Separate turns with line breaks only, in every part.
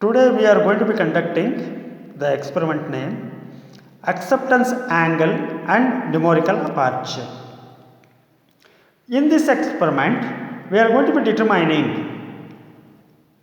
Today we are going to be conducting the experiment name acceptance angle and numerical aperture. In this experiment we are going to be determining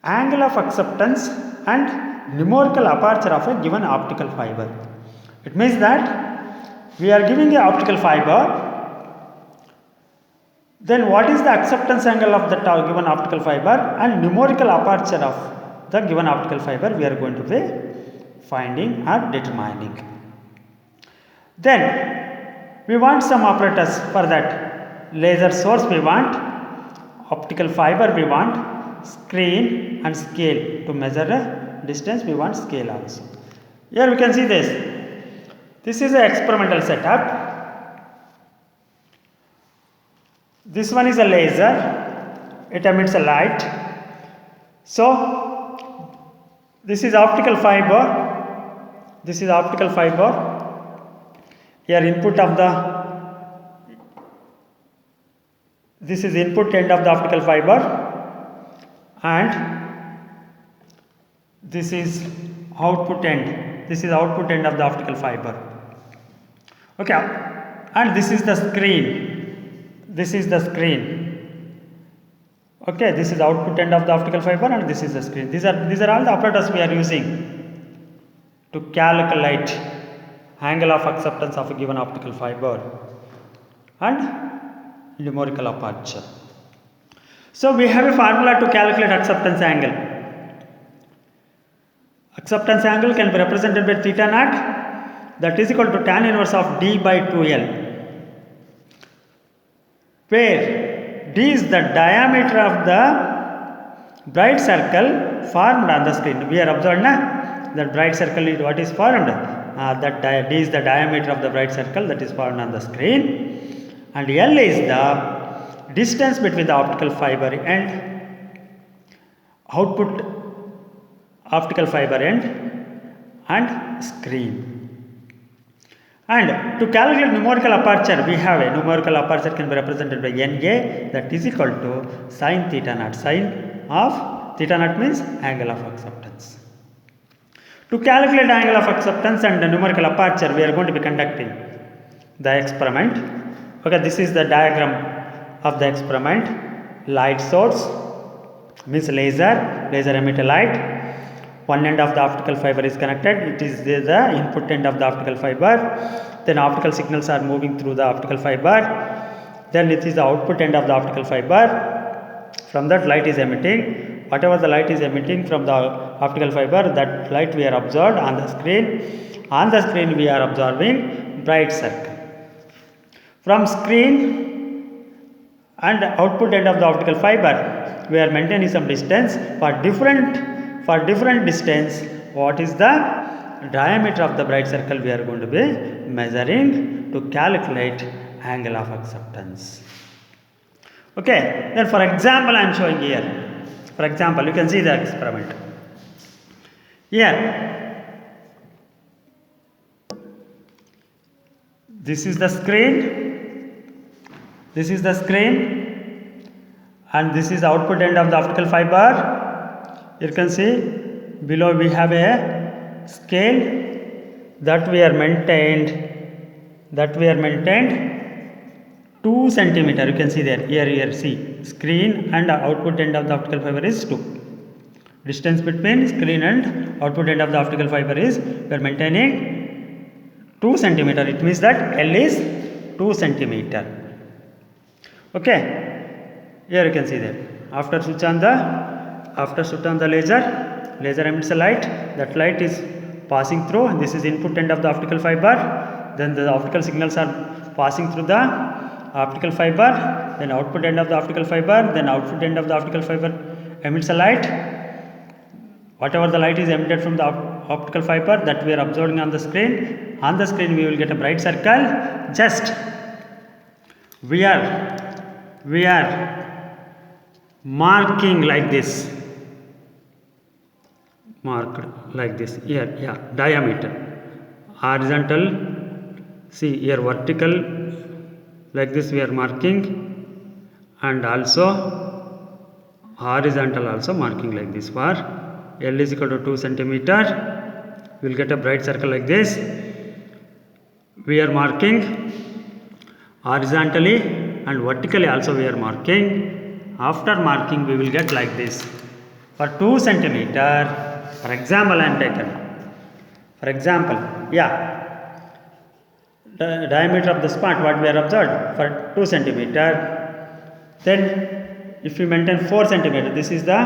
angle of acceptance and numerical aperture of a given optical fiber. It means that we are giving an optical fiber, then what is the acceptance angle of the given optical fiber and numerical aperture of the given optical fiber we are going to be finding or determining. Then we want some operators for that. Laser source we want, optical fiber we want, screen and scale to measure the distance we want scale also. Here we can see this. This is an experimental setup. This one is a laser, it emits a light. So this is optical fiber, this is optical fiber. Here input of the, this is input end of the optical fiber and this is output end, this is output end of the optical fiber. Okay, and this is the screen, this is the screen. Okay, this is output end of the optical fiber and this is the screen. These are all the operators we are using to calculate angle of acceptance of a given optical fiber and numerical aperture. So we have a formula to calculate acceptance angle. Acceptance angle can be represented by theta naught, that is equal to tan inverse of d by 2l, where d is the diameter of the bright circle formed on the screen. We are observed that bright circle is what is formed. D is the diameter of the bright circle that is formed on the screen, and L is the distance between the optical fiber and output optical fiber end and screen. And to calculate numerical aperture, we have a numerical aperture can be represented by NA, that is equal to sin theta naught. Sin of theta naught means angle of acceptance. To calculate angle of acceptance and the numerical aperture, we are going to be conducting the experiment. Okay, this is the diagram of the experiment. Light source means laser emit a light. One end of the optical fiber is connected, it is the input end of the optical fiber. Then optical signals are moving through the optical fiber. Then it is the output end of the optical fiber. From that light is emitting. Whatever the light is emitting from the optical fiber, that light we are observed on the screen. On the screen we are observing bright circle. From screen and output end of the optical fiber, we are maintaining some distance. For different distance, what is the diameter of the bright circle we are going to be measuring to calculate angle of acceptance. Okay, then for example I am showing here. For example, you can see the experiment. Here, this is the screen, this is the screen, and this is the output end of the optical fiber. You can see below we have a scale that we are maintained 2 centimeter. You can see there, here see screen and output end of the optical fiber is 2. Distance between screen and output end of the optical fiber is, we are maintaining 2 centimeter. It means that L is 2 centimeter. Okay, here you can see that after switch on the laser emits a light. That light is passing through. This is input end of the optical fiber. Then the optical signals are passing through the optical fiber. Then output end of the optical fiber. Then output end of the optical fiber emits a light. Whatever the light is emitted from the optical fiber, that we are observing on the screen. On the screen we will get a bright circle. Just we are marking like this. Marked like this here, yeah, diameter, horizontal, see here vertical, like this we are marking, and also horizontal also marking like this for L is equal to 2 centimeter. We will get a bright circle like this. We are marking horizontally and vertically also we are marking. After marking we will get like this. For 2 centimeter, for example I am taken. For example, the diameter of the spot what we are observed for 2 centimeter. Then if we maintain 4 centimeter, this is the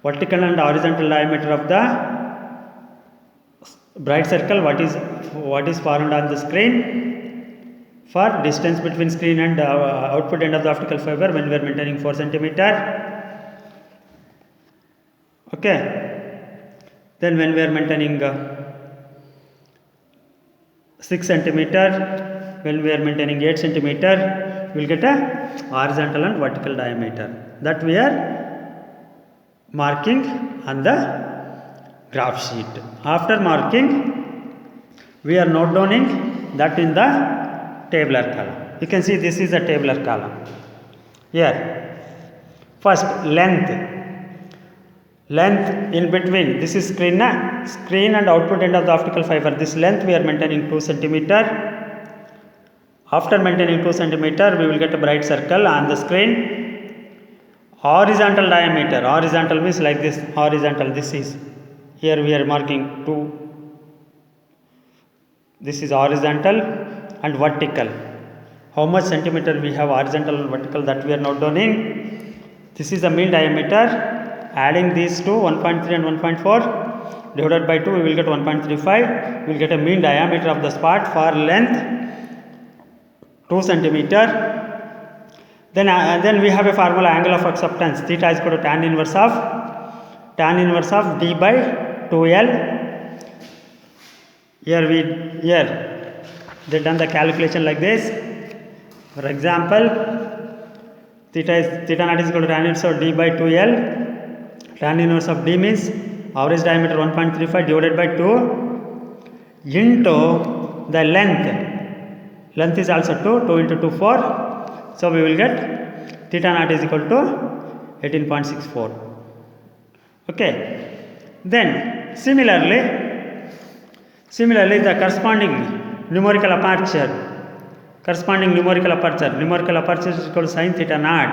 vertical and horizontal diameter of the bright circle what is formed on the screen for distance between screen and output end of the optical fiber when we are maintaining 4 centimeter. Okay. Then when we are maintaining 6 centimeter, when we are maintaining 8 centimeter, we will get a horizontal and vertical diameter that we are marking on the graph sheet. After marking, we are note downing that in the tabular column. You can see this is a tabular column. Here, first length in between. This is screen and output end of the optical fiber. This length we are maintaining 2 centimeter. After maintaining 2 centimeter, we will get a bright circle on the screen. Horizontal diameter. Horizontal means like this. Horizontal. This is. Here we are marking 2. This is horizontal and vertical. How much centimeter we have horizontal and vertical that we are not downing. This is the mean diameter. Adding these two 1.3 and 1.4 divided by 2 we will get 1.35. We will get a mean diameter of the spot for length 2 centimeter. Then we have a formula angle of acceptance. Theta is equal to tan inverse of d by 2l. Here they done the calculation like this. For example, theta naught is equal to tan inverse of d by 2l. Tan inverse of d means average diameter 1.35 divided by 2 into the length. Length is also 2 into 2 4. So we will get theta naught is equal to 18.64. Okay. Then similarly the corresponding numerical aperture is equal to sin theta naught.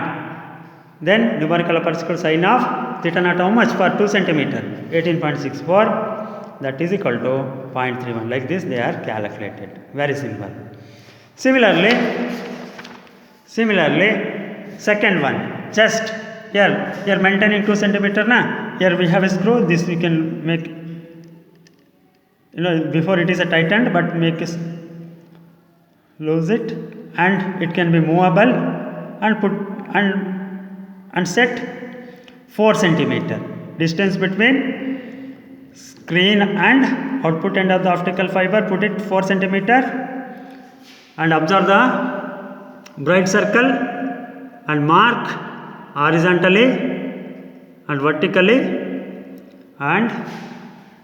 Then numerical aperture is equal to sin of theta naught how much for 2 centimeter 18.64, that is equal to 0.31. Like this they are calculated. Very simple. Similarly second one, just here maintaining 2 centimeter here we have a screw. This we can make, before it is a tightened, but make it lose it, and it can be movable and put and set 4 centimeter distance between screen and output end of the optical fiber. Put it 4 centimeter and observe the bright circle and mark horizontally and vertically and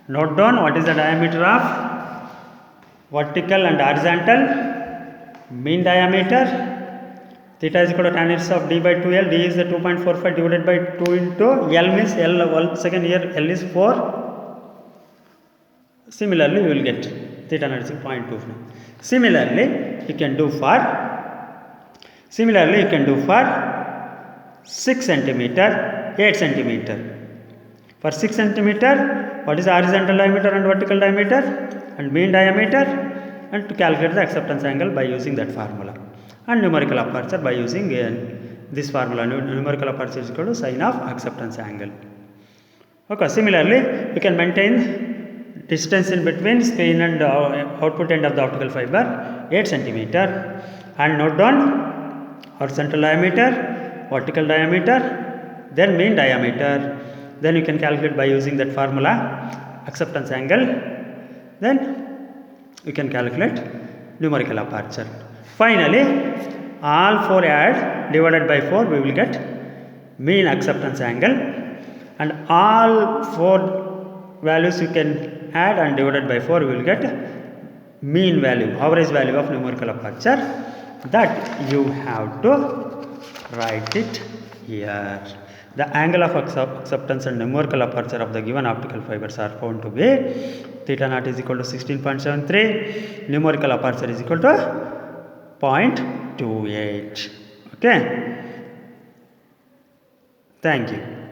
note down what is the diameter of vertical and horizontal mean diameter. Theta is equal to tan inverse of d by 2l. D is the 2.45 divided by 2 into l means l. One second here l is 4. Similarly we will get theta naught is 0.25. Similarly you can do for 6 centimeter, 8 centimeter. For 6 centimeter, what is the horizontal diameter and vertical diameter and mean diameter, and to calculate the acceptance angle by using that formula, and numerical aperture by using this formula. Numerical aperture is equal to sin of acceptance angle. Okay. Similarly, you can maintain distance in between screen and output end of the optical fiber 8 centimeter and note down horizontal diameter, vertical diameter, then mean diameter. Then you can calculate by using that formula acceptance angle. Then you can calculate numerical aperture. Finally, all 4 add divided by 4 we will get mean acceptance angle, and all 4 values you can add and divided by 4 we will get mean value, average value of numerical aperture. That you have to write it here. The angle of acceptance and numerical aperture of the given optical fibers are found to be theta naught is equal to 16.73, numerical aperture is equal to 0.28. Okay, thank you.